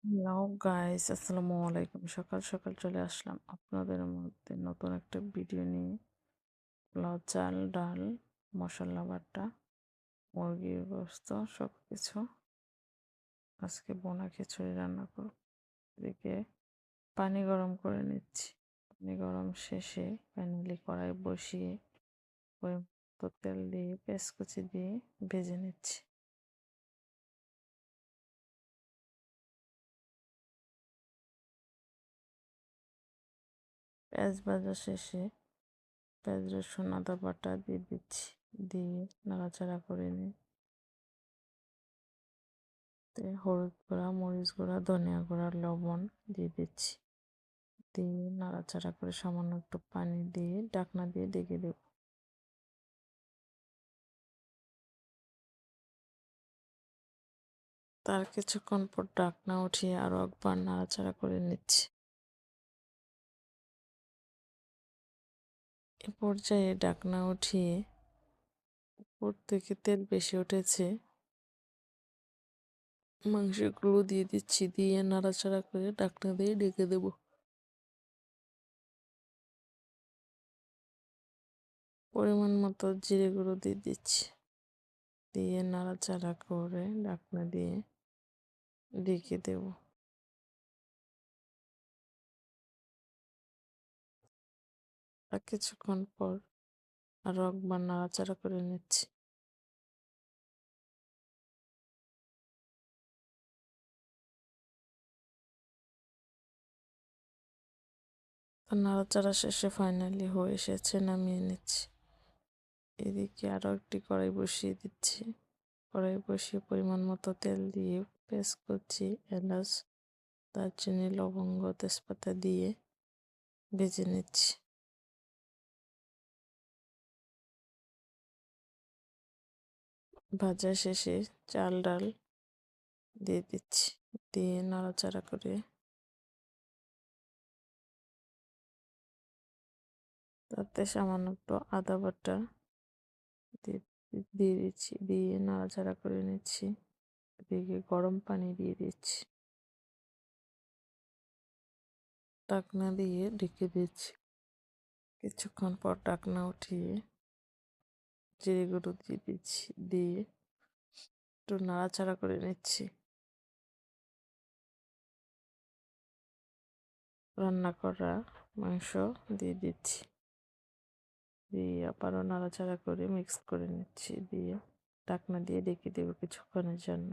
Hello guys, আসসালামু আলাইকুম। সকাল সকাল চলে আসলাম আপনাদের মধ্যে নতুন একটা ভিডিও নিয়ে। পোলাও চাল, ডাল, মশলা বাটা, মুরগির গোস্ত সব কিছু। আজকে বোনা খিচুড়ি রান্না করব। এদিকে পানি গরম করে নিচ্ছি। পানি গরম শেষে ফাইনালি কড়াই বসিয়ে ওই মতো তেল দিয়ে পেঁয়াজ কুচি দিয়ে ভেজে নিচ্ছি। পেঁয়াজ ভাজা শেষে পেঁয়াজ রসুন আদা বাটা দিয়ে দিচ্ছি, দিয়ে নাড়াচাড়া করে নিই। হলুদ গুঁড়া, মরিচ গুঁড়া, ধনিয়া গুঁড়া, লবণ দিয়ে দিচ্ছি, দিয়ে নাড়াচাড়া করে সামান্য একটু পানি দিয়ে ঢাকনা দিয়ে ঢেকে দেব। তার কিছুক্ষণ পর ঢাকনা উঠিয়ে আরো একবার নাড়াচাড়া করে নিচ্ছি। এ পর্যায়ে ঢাকনা উঠিয়ে উপর থেকে তেল বেশি উঠেছে, মাংসগুলো দিয়ে দিচ্ছি, দিয়ে নাড়াচাড়া করে ঢাকনা দিয়ে ঢেকে দেব। পরিমাণ মতো জিরে গুঁড়ো দিয়ে দিচ্ছি, দিয়ে নাড়াচাড়া করে ঢাকনা দিয়ে ঢেকে দেব। আর কিছুক্ষণ পর আরো একবার নাড়াচাড়া করে নিচ্ছি। তো নাড়াচাড়া শেষে ফাইনালি হয়ে এসেছে, নামিয়ে নিচ্ছি। এদিকে আরো একটি কড়াই বসিয়ে দিচ্ছি। কড়াই বসিয়ে পরিমাণ মতো তেল দিয়ে পেঁয়াজ কুচি, এলাচ, দারচিনি, লবঙ্গ, তেজপাতা দিয়ে ভেজে নিচ্ছি। ভাজা শেষে চাল ডাল দিয়ে দিচ্ছি, দিয়ে নাড়াচাড়া করে তাতে সামান্য একটু আদা বাটা দিয়ে দিয়ে দিচ্ছি, দিয়ে নাড়াচাড়া করে নিচ্ছি। এদিকে গরম পানি দিয়ে দিচ্ছি, ঢাকনা দিয়ে ঢেকে দিচ্ছি। কিছুক্ষণ পর ঢাকনা উঠিয়ে জিরে গুঁড়ো দিয়ে দিচ্ছি, দিয়ে একটু নাড়াচাড়া করে নিচ্ছি। রান্না করা মাংস দিয়ে দিচ্ছি, দিয়ে আবারও নাড়াচাড়া করে মিক্স করে নিচ্ছি, দিয়ে ঢাকনা দিয়ে ঢেকে দেবো কিছুক্ষণের জন্য।